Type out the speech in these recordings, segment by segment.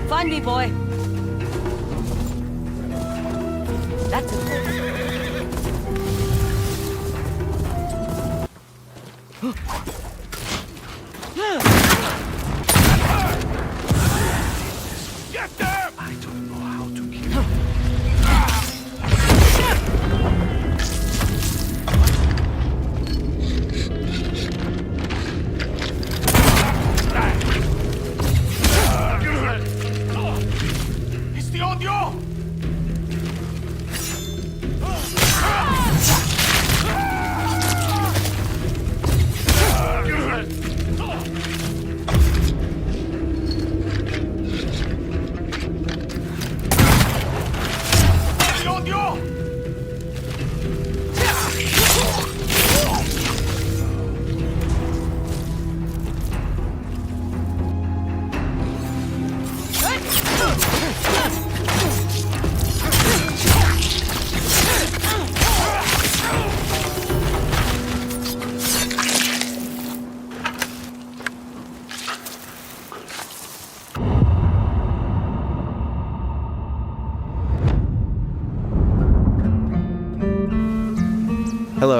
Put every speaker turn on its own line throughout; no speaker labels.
Find me, boy. That's it.
Get them! I don't know how to kill. It's the audio!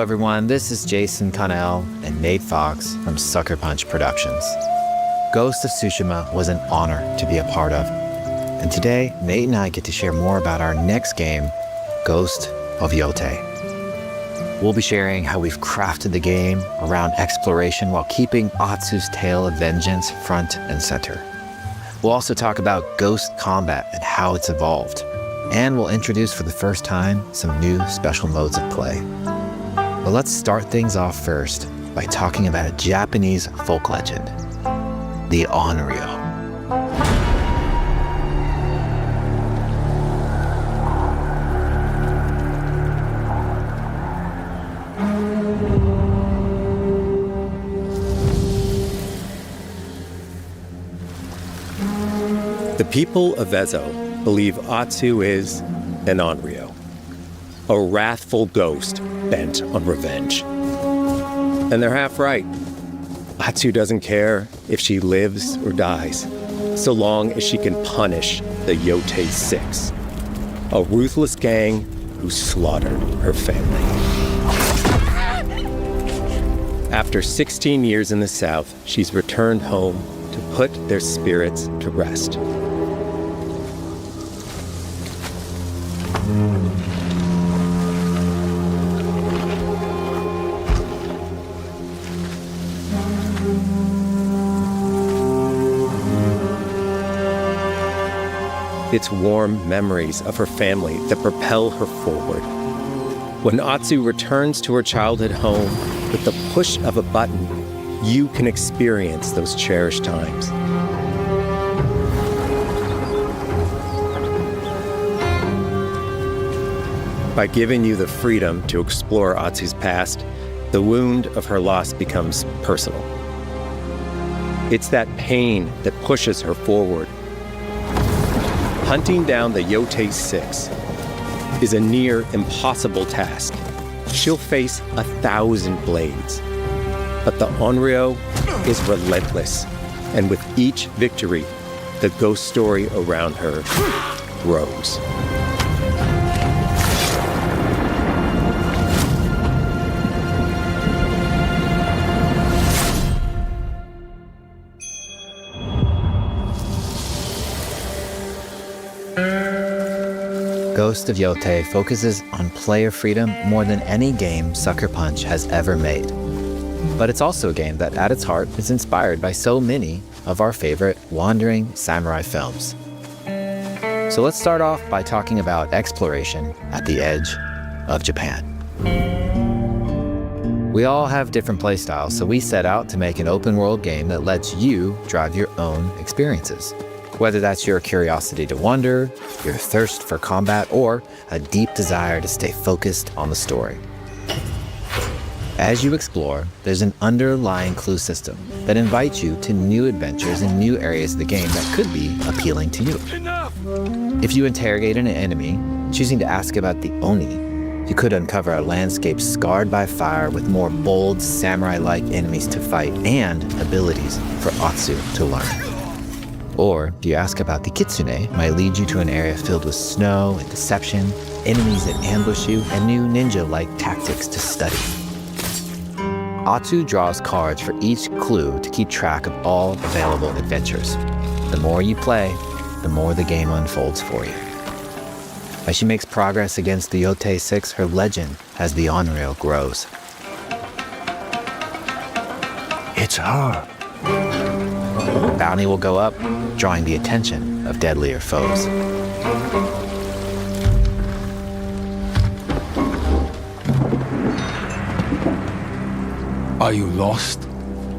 everyone, this is Jason Connell and Nate Fox from Sucker Punch Productions. Ghost of Tsushima was an honor to be a part of. And today, Nate and I get to share more about our next game, Ghost of Yotei. We'll be sharing how we've crafted the game around exploration while keeping Atsu's tale of vengeance front and center. We'll also talk about ghost combat and how it's evolved. And we'll introduce for the first time some new special modes of play. But let's start things off first by talking about a Japanese folk legend, the Onryo.
The people of Ezo believe Atsu is an Onryo, a wrathful ghost bent on revenge. And they're half right. Atsu doesn't care if she lives or dies, so long as she can punish the Yōtei Six, a ruthless gang who slaughtered her family. After 16 years in the South, she's returned home to put their spirits to rest. It's warm memories of her family that propel her forward. When Atsu returns to her childhood home, with the push of a button, you can experience those cherished times. By giving you the freedom to explore Atsu's past, the wound of her loss becomes personal. It's that pain that pushes her forward. Hunting down the Yōtei Six is a near impossible task. She'll face 1,000 blades. But the Onryo is relentless, and with each victory, the ghost story around her grows.
Ghost of Yotei focuses on player freedom more than any game Sucker Punch has ever made. But it's also a game that at its heart is inspired by so many of our favorite wandering samurai films. So let's start off by talking about exploration at the edge of Japan. We all have different playstyles, so we set out to make an open world game that lets you drive your own experiences. Whether that's your curiosity to wander, your thirst for combat, or a deep desire to stay focused on the story. As you explore, there's an underlying clue system that invites you to new adventures in new areas of the game that could be appealing to you.
Enough!
If you interrogate an enemy, choosing to ask about the Oni, you could uncover a landscape scarred by fire with more bold, samurai-like enemies to fight and abilities for Atsu to learn. Or if you ask about the Kitsune, might lead you to an area filled with snow and deception, enemies that ambush you, and new ninja-like tactics to study. Atsu draws cards for each clue to keep track of all available adventures. The more you play, the more the game unfolds for you. As she makes progress against the Yōtei Six, her legend as the Onryo grows.
It's her.
Bounty will go up, drawing the attention of deadlier foes.
Are you lost?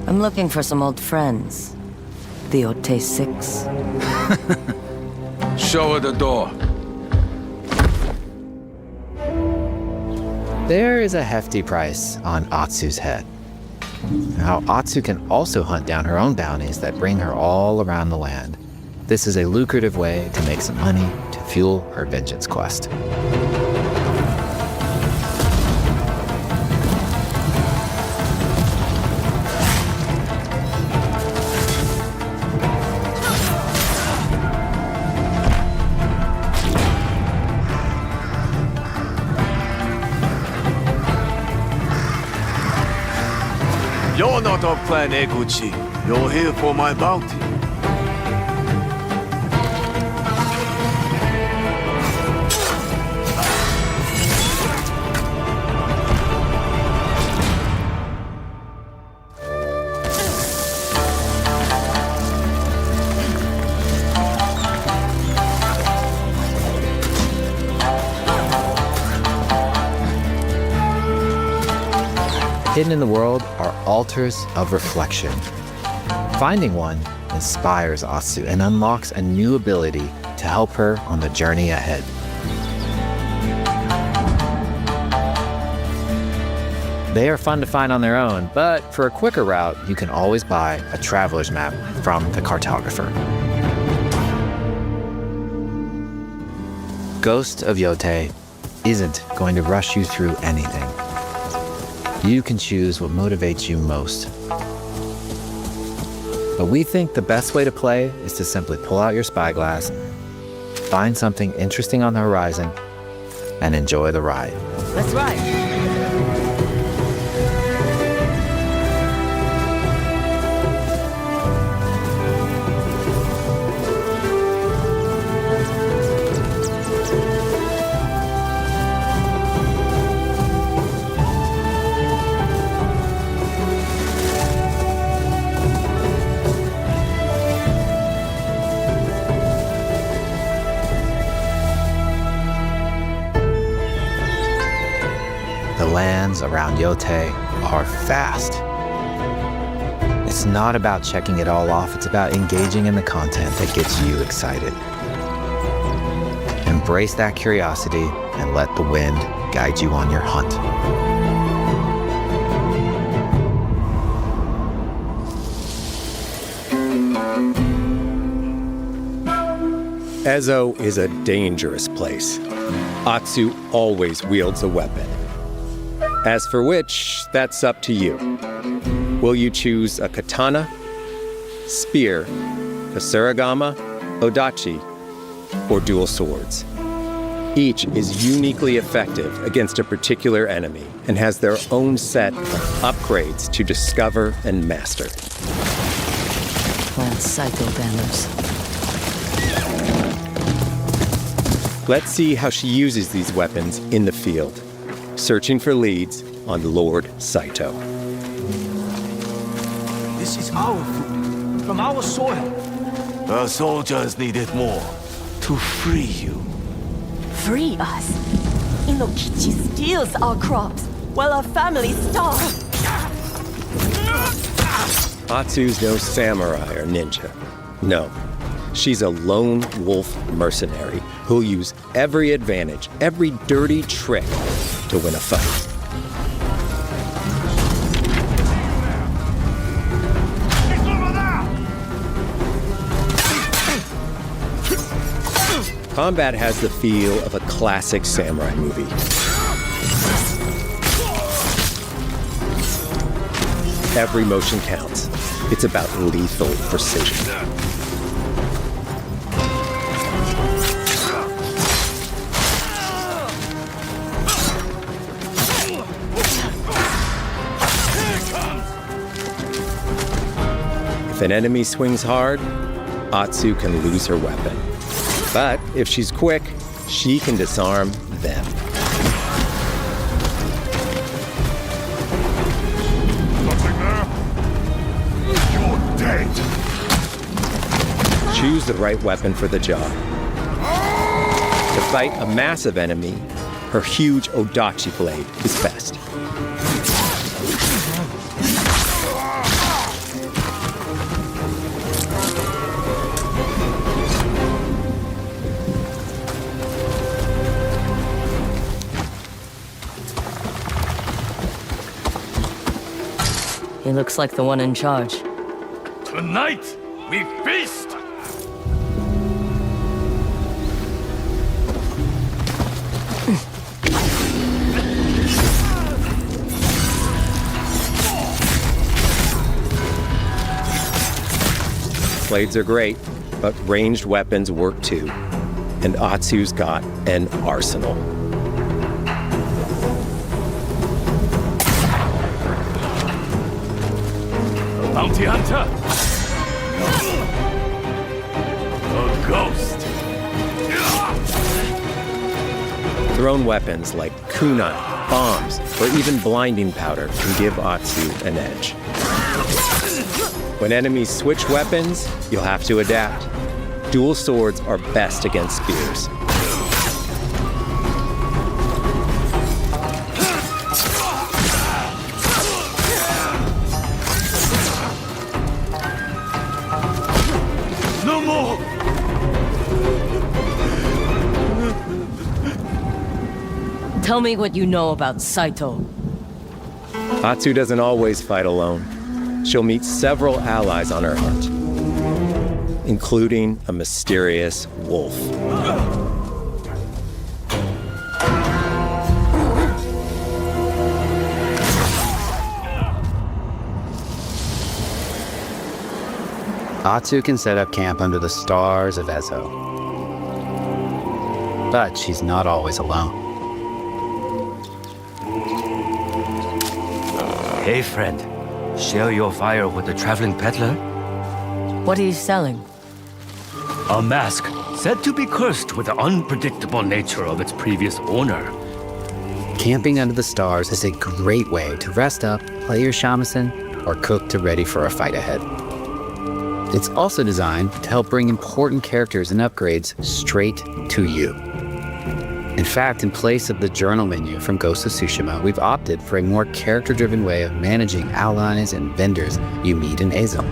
I'm looking for some old friends. The Yōtei Six.
Show her the door.
There is a hefty price on Atsu's head. Now, Atsu can also hunt down her own bounties that bring her all around the land. This is a lucrative way to make some money to fuel her vengeance quest.
You're not of Clan Eguchi. You're here for my bounty.
Hidden in the world are altars of reflection. Finding one inspires Atsu and unlocks a new ability to help her on the journey ahead. They are fun to find on their own, but for a quicker route, you can always buy a traveler's map from the cartographer. Ghost of Yotei isn't going to rush you through anything. You can choose what motivates you most. But we think the best way to play is to simply pull out your spyglass, find something interesting on the horizon, and enjoy the ride.
Let's ride.
The lands around Yotei are fast. It's not about checking it all off, it's about engaging in the content that gets you excited. Embrace that curiosity and let the wind guide you on your hunt.
Ezo is a dangerous place. Atsu always wields a weapon. As for which, that's up to you. Will you choose a katana, spear, kasuragama, odachi, or dual swords? Each is uniquely effective against a particular enemy and has their own set of upgrades to discover and master.
Plant Saito banners.
Let's see how she uses these weapons in the field, searching for leads on Lord Saito.
This is our food, from our soil. The soldiers needed more to free you.
Free us? Inokichi steals our crops while our families starve.
Atsu's no samurai or ninja. No, she's a lone wolf mercenary who'll use every advantage, every dirty trick to win a fight. Combat has the feel of a classic samurai movie. Every motion counts. It's about lethal precision. If an enemy swings hard, Atsu can lose her weapon. But if she's quick, she can disarm them.
Nothing there? You're dead.
Choose the right weapon for the job. To fight a massive enemy, her huge odachi blade is best.
He looks like the one in charge.
Tonight, we feast!
Blades are great, but ranged weapons work too. And Atsu's got an arsenal.
bounty hunter. A ghost.
Thrown weapons like kunai, bombs, or even blinding powder can give Atsu an edge. When enemies switch weapons, you'll have to adapt. Dual swords are best against spears.
No more!
Tell me what you know about Saito.
Atsu doesn't always fight alone. She'll meet several allies on her hunt, including a mysterious wolf.
Atsu can set up camp under the stars of Ezo. But she's not always alone.
Hey, friend. Share your fire with the traveling peddler?
What are you selling?
A mask said to be cursed with the unpredictable nature of its previous owner.
Camping under the stars is a great way to rest up, play your shamisen, or cook to ready for a fight ahead. It's also designed to help bring important characters and upgrades straight to you. In fact, in place of the journal menu from Ghost of Tsushima, we've opted for a more character-driven way of managing allies and vendors you meet in Ezo.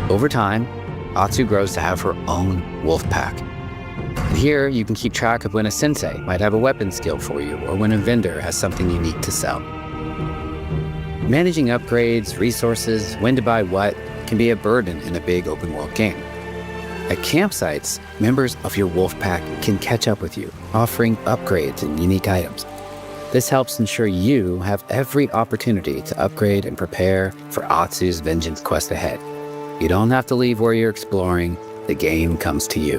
Over time, Atsu grows to have her own wolf pack. And here, you can keep track of when a sensei might have a weapon skill for you, or when a vendor has something unique to sell. Managing upgrades, resources, when to buy what, can be a burden in a big open-world game. At campsites, members of your wolf pack can catch up with you, offering upgrades and unique items. This helps ensure you have every opportunity to upgrade and prepare for Atsu's vengeance quest ahead. You don't have to leave where you're exploring, the game comes to you.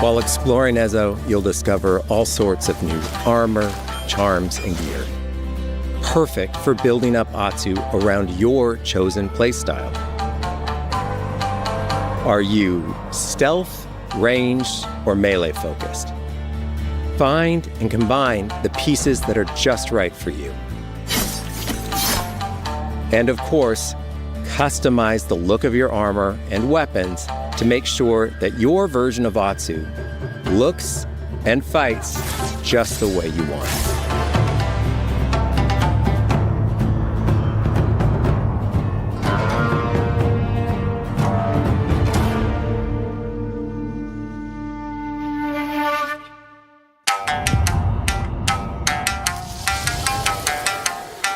While exploring Ezo, you'll discover all sorts of new armor, charms, and gear. Perfect for building up Atsu around your chosen playstyle. Are you stealth, ranged, or melee focused? Find and combine the pieces that are just right for you. And of course, customize the look of your armor and weapons to make sure that your version of Atsu looks and fights just the way you want.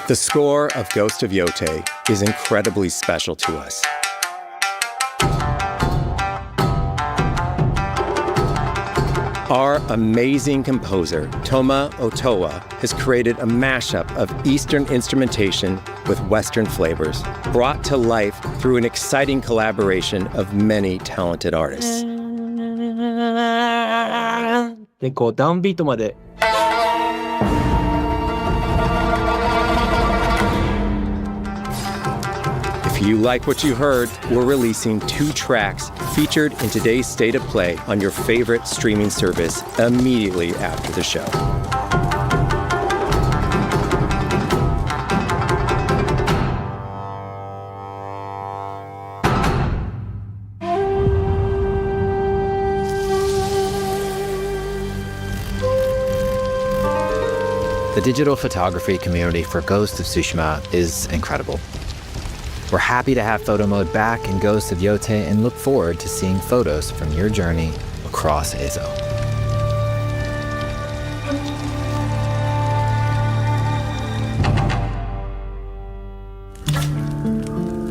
The score of Ghost of Yotei is incredibly special to us. Our amazing composer, Toma Otoa, has created a mashup of Eastern instrumentation with Western flavors, brought to life through an exciting collaboration of many talented artists.
でこうダウンビートまで
If you like what you heard, we're releasing 2 tracks featured in today's State of Play on your favorite streaming service immediately after the show.
The digital photography community for Ghost of Tsushima is incredible. We're happy to have photo mode back in Ghost of Yotei and look forward to seeing photos from your journey across Ezo.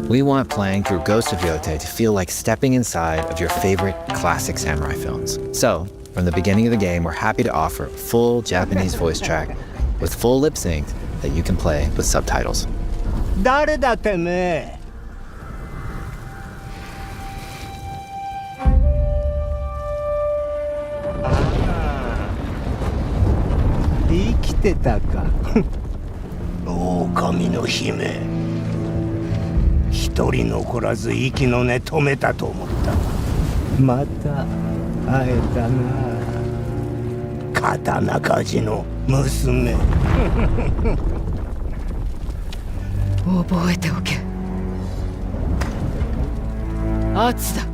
We want playing through Ghost of Yotei to feel like stepping inside of your favorite classic samurai films. So, from the beginning of the game, we're happy to offer a full Japanese voice track with full lip sync that you can play with subtitles.
誰だてめえ生きてたか。
狼の姫。一人残らず息の根止めたと思った。
また会えたな。
刀鍛冶の娘。
覚えておけ。アツだ。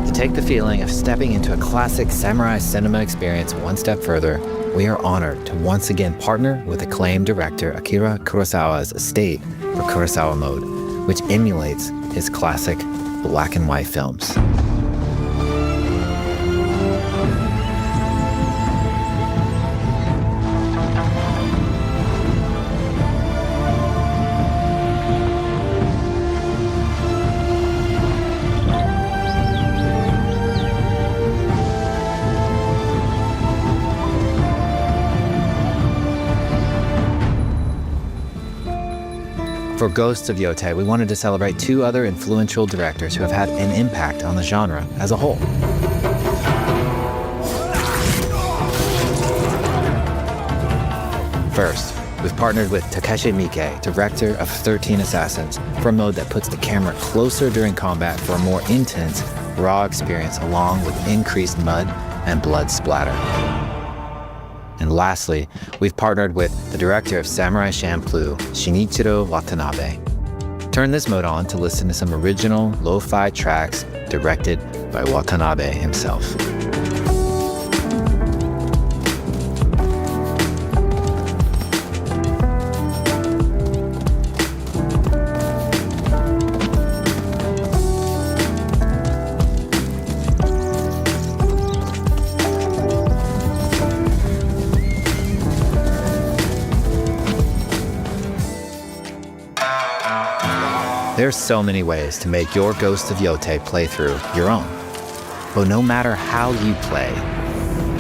To take the feeling of stepping into a classic samurai cinema experience one step further, we are honored to once again partner with acclaimed director Akira Kurosawa's estate for Kurosawa Mode, which emulates his classic black and white films. For Ghosts of Yotei, we wanted to celebrate two other influential directors who have had an impact on the genre as a whole. First, we've partnered with Takeshi Miike, director of 13 Assassins, for a mode that puts the camera closer during combat for a more intense, raw experience along with increased mud and blood splatter. And lastly, we've partnered with the director of Samurai Champloo, Shinichiro Watanabe. Turn this mode on to listen to some original lo-fi tracks directed by Watanabe himself. There's so many ways to make your Ghost of Yotei playthrough your own. But no matter how you play,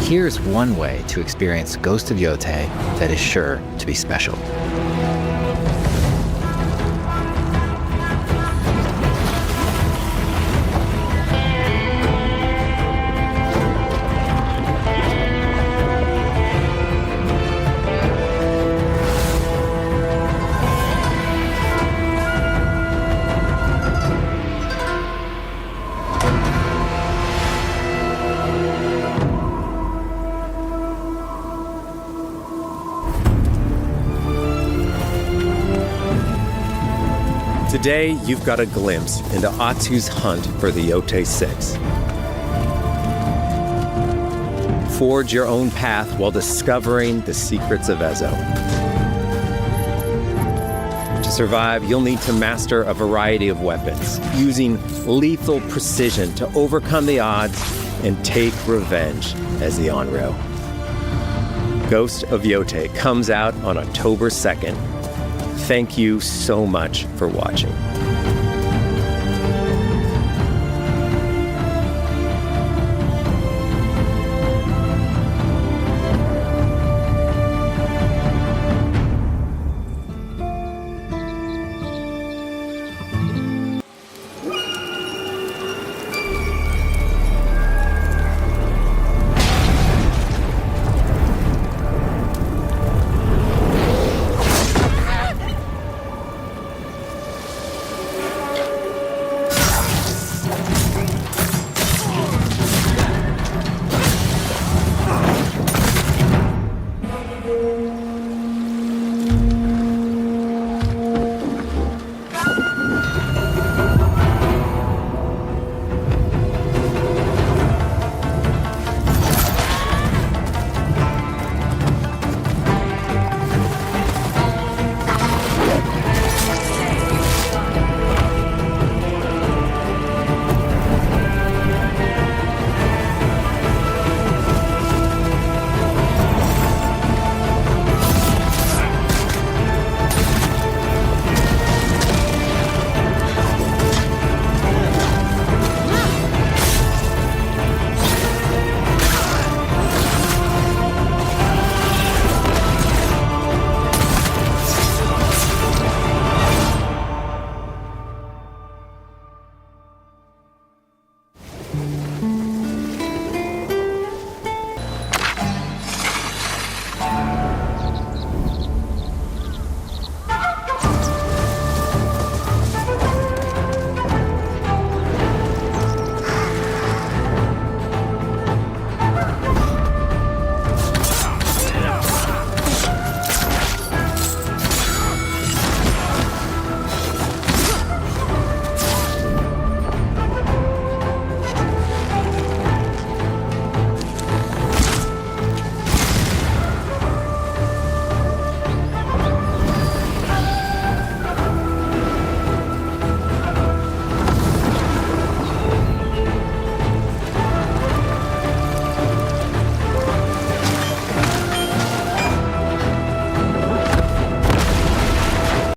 here's one way to experience Ghost of Yotei that is sure to be special.
Today, you've got a glimpse into Atsu's hunt for the Yōtei Six. Forge your own path while discovering the secrets of Ezo. To survive, you'll need to master a variety of weapons, using lethal precision to overcome the odds and take revenge as the Onryo. Ghost of Yotei comes out on October 2nd. Thank you so much for watching.